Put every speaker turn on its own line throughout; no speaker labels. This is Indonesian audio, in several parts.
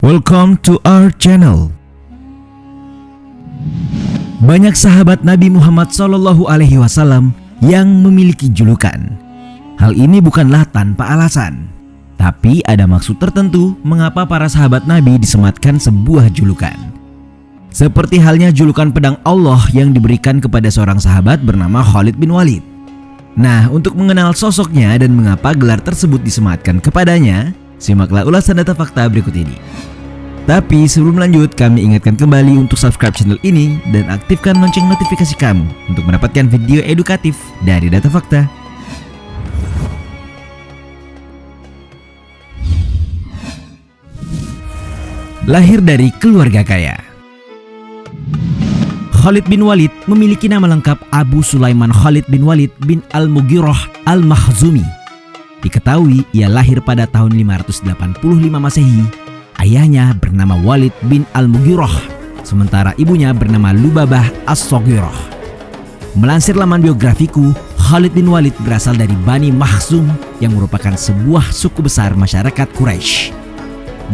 Welcome to our channel. Banyak sahabat Nabi Muhammad SAW yang memiliki julukan. Hal ini bukanlah tanpa alasan, tapi ada maksud tertentu mengapa para sahabat Nabi disematkan sebuah julukan. Seperti halnya julukan pedang Allah yang diberikan kepada seorang sahabat bernama Khalid bin Walid. Nah, untuk mengenal sosoknya dan mengapa gelar tersebut disematkan kepadanya, simaklah ulasan data fakta berikut ini. Tapi sebelum lanjut, kami ingatkan kembali untuk subscribe channel ini dan aktifkan lonceng notifikasi kamu untuk mendapatkan video edukatif dari Data Fakta. Lahir dari keluarga kaya. Khalid bin Walid memiliki nama lengkap Abu Sulaiman Khalid bin Walid bin Al-Mughirah Al-Makhzumi. Diketahui ia lahir pada tahun 585 Masehi. Ayahnya bernama Walid bin Al-Mughirah, sementara ibunya bernama Lubabah As-Saghirah. Melansir laman biografiku, Khalid bin Walid berasal dari Bani Makhzum yang merupakan sebuah suku besar masyarakat Quraisy.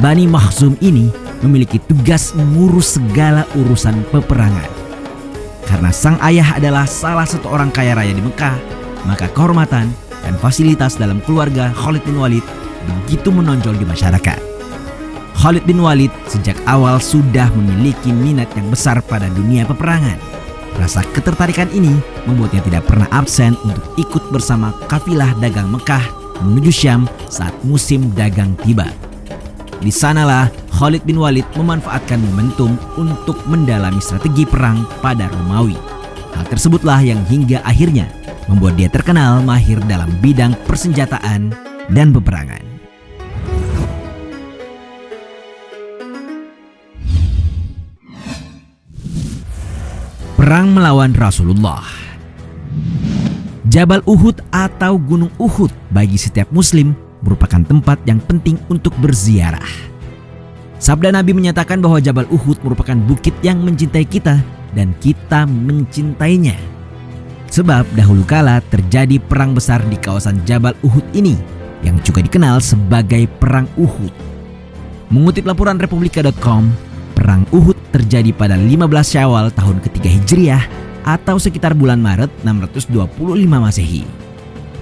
Bani Makhzum ini memiliki tugas mengurus segala urusan peperangan. Karena sang ayah adalah salah satu orang kaya raya di Mekah, maka kehormatan dan fasilitas dalam keluarga Khalid bin Walid begitu menonjol di masyarakat. Khalid bin Walid sejak awal sudah memiliki minat yang besar pada dunia peperangan. Rasa ketertarikan ini membuatnya tidak pernah absen untuk ikut bersama kafilah dagang Mekah menuju Syam saat musim dagang tiba. Di sanalah Khalid bin Walid memanfaatkan momentum untuk mendalami strategi perang pada Romawi. Hal tersebutlah yang hingga akhirnya membuat dia terkenal mahir dalam bidang persenjataan dan peperangan. Perang melawan Rasulullah. Jabal Uhud atau Gunung Uhud bagi setiap muslim merupakan tempat yang penting untuk berziarah. Sabda Nabi menyatakan bahwa Jabal Uhud merupakan bukit yang mencintai kita dan kita mencintainya. Sebab dahulu kala terjadi perang besar di kawasan Jabal Uhud ini yang juga dikenal sebagai Perang Uhud. Mengutip laporan Republika.com, Perang Uhud terjadi pada 15 Syawal tahun ketiga Hijriah atau sekitar bulan Maret 625 Masehi.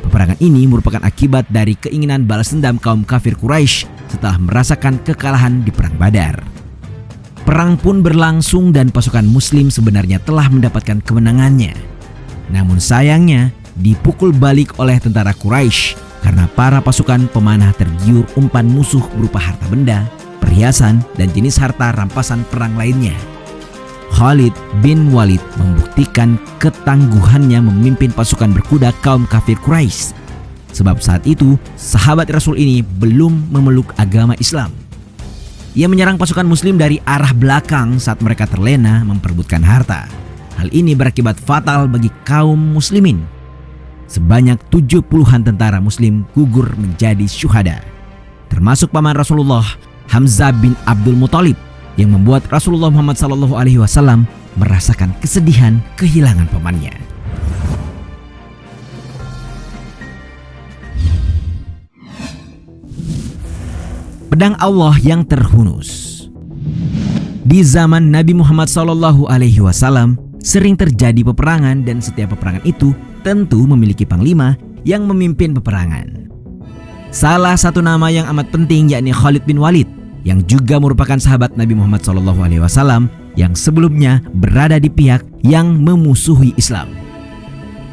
Peperangan ini merupakan akibat dari keinginan balas dendam kaum kafir Quraisy setelah merasakan kekalahan di Perang Badar. Perang pun berlangsung dan pasukan muslim sebenarnya telah mendapatkan kemenangannya. Namun sayangnya dipukul balik oleh tentara Quraisy karena para pasukan pemanah tergiur umpan musuh berupa harta benda, perhiasan, dan jenis harta rampasan perang lainnya. Khalid bin Walid membuktikan ketangguhannya memimpin pasukan berkuda kaum kafir Quraisy. Sebab saat itu sahabat Rasul ini belum memeluk agama Islam. Ia menyerang pasukan muslim dari arah belakang saat mereka terlena memperebutkan harta. Hal ini berakibat fatal bagi kaum muslimin. Sebanyak 70-an tentara muslim gugur menjadi syuhada, termasuk paman Rasulullah, Hamzah bin Abdul Muthalib, yang membuat Rasulullah Muhammad SAW merasakan kesedihan kehilangan pamannya. Pedang Allah yang terhunus. Di zaman Nabi Muhammad SAW sering terjadi peperangan dan setiap peperangan itu tentu memiliki panglima yang memimpin peperangan. Salah satu nama yang amat penting yakni Khalid bin Walid, yang juga merupakan sahabat Nabi Muhammad SAW yang sebelumnya berada di pihak yang memusuhi Islam.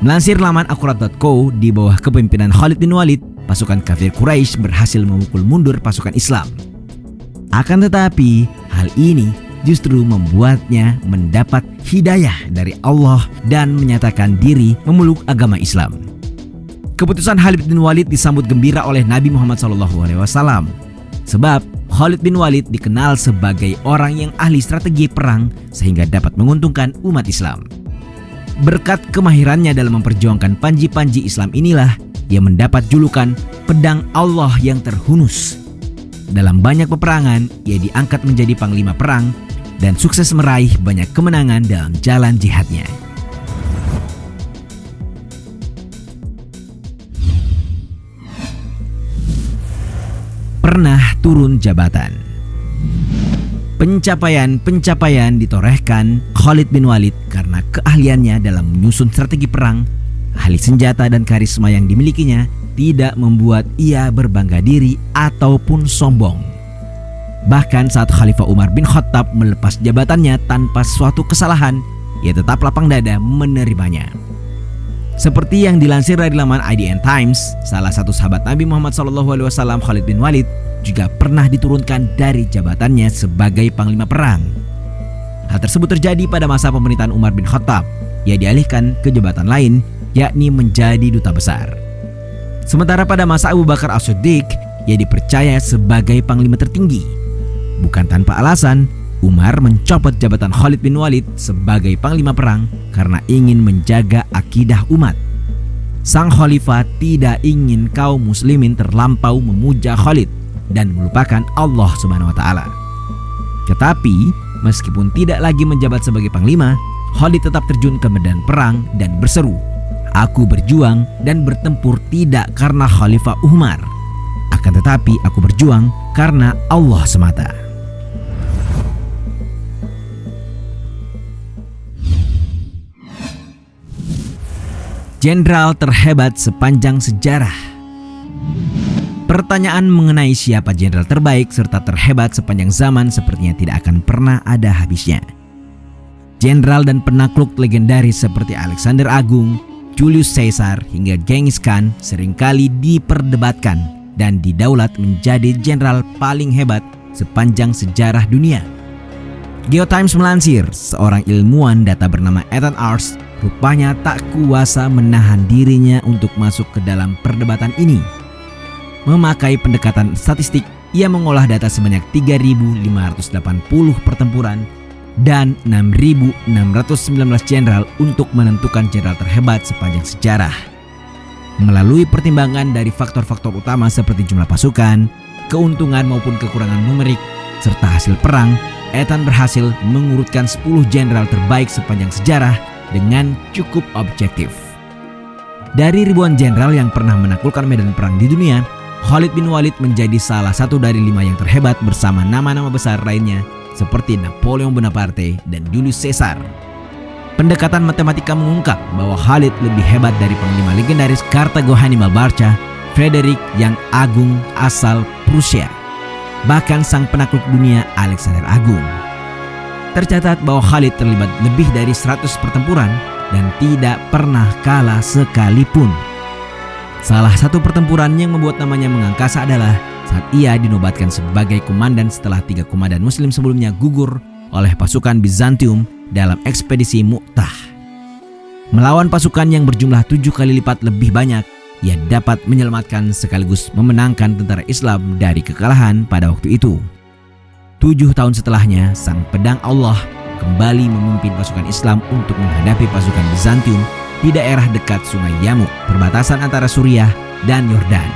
Melansir laman akurat.co, di bawah kepemimpinan Khalid bin Walid, pasukan kafir Quraisy berhasil memukul mundur pasukan Islam. Akan tetapi, hal ini justru membuatnya mendapat hidayah dari Allah dan menyatakan diri memeluk agama Islam. Keputusan Khalid bin Walid disambut gembira oleh Nabi Muhammad SAW. Sebab Khalid bin Walid dikenal sebagai orang yang ahli strategi perang sehingga dapat menguntungkan umat Islam. Berkat kemahirannya dalam memperjuangkan panji-panji Islam inilah ia mendapat julukan pedang Allah yang terhunus. Dalam banyak peperangan, ia diangkat menjadi panglima perang dan sukses meraih banyak kemenangan dalam jalan jihadnya. Pernah turun jabatan. Pencapaian ditorehkan Khalid bin Walid karena keahliannya dalam menyusun strategi perang, ahli senjata dan karisma yang dimilikinya tidak membuat ia berbangga diri ataupun sombong. Bahkan saat Khalifah Umar bin Khattab melepas jabatannya tanpa suatu kesalahan, ia tetap lapang dada menerimanya. Seperti yang dilansir dari laman IDN Times, salah satu sahabat Nabi Muhammad SAW, Khalid bin Walid, juga pernah diturunkan dari jabatannya sebagai panglima perang. Hal tersebut terjadi pada masa pemerintahan Umar bin Khattab. Ia dialihkan ke jabatan lain, yakni menjadi duta besar. Sementara pada masa Abu Bakar As-Siddiq, ia dipercaya sebagai panglima tertinggi. Bukan tanpa alasan, Umar mencopot jabatan Khalid bin Walid sebagai panglima perang karena ingin menjaga akidah umat. Sang khalifah tidak ingin kaum muslimin terlampau memuja Khalid dan melupakan Allah Subhanahu wa taala. Tetapi, meskipun tidak lagi menjabat sebagai panglima, Khalid tetap terjun ke medan perang dan berseru, "Aku berjuang dan bertempur tidak karena Khalifah Umar, akan tetapi aku berjuang karena Allah semata." Jenderal terhebat sepanjang sejarah. Pertanyaan mengenai siapa jenderal terbaik serta terhebat sepanjang zaman sepertinya tidak akan pernah ada habisnya. Jenderal dan penakluk legendaris seperti Alexander Agung, Julius Caesar hingga Genghis Khan seringkali diperdebatkan dan didaulat menjadi jenderal paling hebat sepanjang sejarah dunia. GeoTimes melansir, seorang ilmuwan data bernama Ethan Ars rupanya tak kuasa menahan dirinya untuk masuk ke dalam perdebatan ini. Memakai pendekatan statistik, ia mengolah data sebanyak 3.580 pertempuran dan 6.619 jenderal untuk menentukan jenderal terhebat sepanjang sejarah. Melalui pertimbangan dari faktor-faktor utama seperti jumlah pasukan, keuntungan maupun kekurangan numerik, serta hasil perang, Ethan berhasil mengurutkan 10 jenderal terbaik sepanjang sejarah dengan cukup objektif. Dari ribuan jenderal yang pernah menaklukkan medan perang di dunia, Khalid bin Walid menjadi salah satu dari 5 yang terhebat bersama nama-nama besar lainnya seperti Napoleon Bonaparte dan Julius Caesar. Pendekatan matematika mengungkap bahwa Khalid lebih hebat dari panglima legendaris Kartago Hannibal Barca, Frederick yang Agung asal Prusia, bahkan sang penakluk dunia Alexander Agung. Tercatat bahwa Khalid terlibat lebih dari 100 pertempuran dan tidak pernah kalah sekalipun. Salah satu pertempuran yang membuat namanya mengangkasa adalah saat ia dinobatkan sebagai komandan setelah 3 komandan muslim sebelumnya gugur oleh pasukan Bizantium dalam ekspedisi Mu'tah. Melawan pasukan yang berjumlah 7 kali lipat lebih banyak, ia dapat menyelamatkan sekaligus memenangkan tentara Islam dari kekalahan pada waktu itu. 7 tahun setelahnya, sang pedang Allah kembali memimpin pasukan Islam untuk menghadapi pasukan Bizantium di daerah dekat Sungai Yamuk, perbatasan antara Suriah dan Yordan.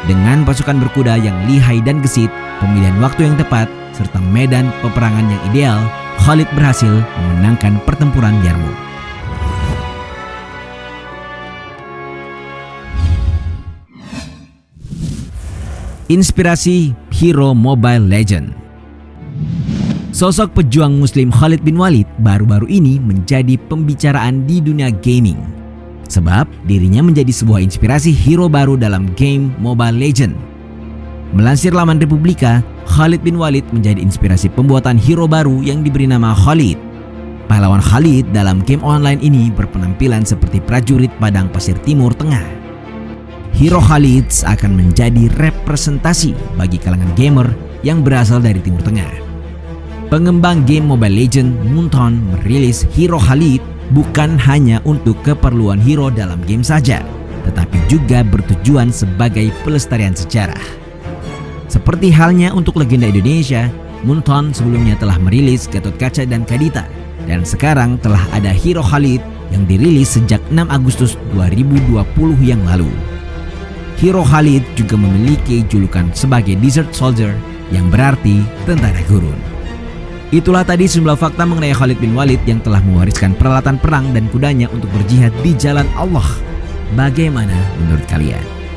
Dengan pasukan berkuda yang lihai dan gesit, pemilihan waktu yang tepat, serta medan peperangan yang ideal, Khalid berhasil memenangkan pertempuran Yarmouk. Inspirasi hero Mobile Legend. Sosok pejuang muslim Khalid bin Walid baru-baru ini menjadi pembicaraan di dunia gaming. Sebab dirinya menjadi sebuah inspirasi hero baru dalam game Mobile Legend. Melansir laman Republika, Khalid bin Walid menjadi inspirasi pembuatan hero baru yang diberi nama Khalid. Pahlawan Khalid dalam game online ini berpenampilan seperti prajurit padang pasir Timur Tengah. Hero Khalid akan menjadi representasi bagi kalangan gamer yang berasal dari Timur Tengah. Pengembang game Mobile Legends Moonton merilis Hero Khalid bukan hanya untuk keperluan hero dalam game saja, tetapi juga bertujuan sebagai pelestarian sejarah. Seperti halnya untuk legenda Indonesia, Moonton sebelumnya telah merilis Gatot-Kaca dan Kadita, dan sekarang telah ada Hero Khalid yang dirilis sejak 6 Agustus 2020 yang lalu. Hero Khalid juga memiliki julukan sebagai Desert Soldier yang berarti tentara gurun. Itulah tadi sejumlah fakta mengenai Khalid bin Walid yang telah mewariskan peralatan perang dan kudanya untuk berjihad di jalan Allah. Bagaimana menurut kalian?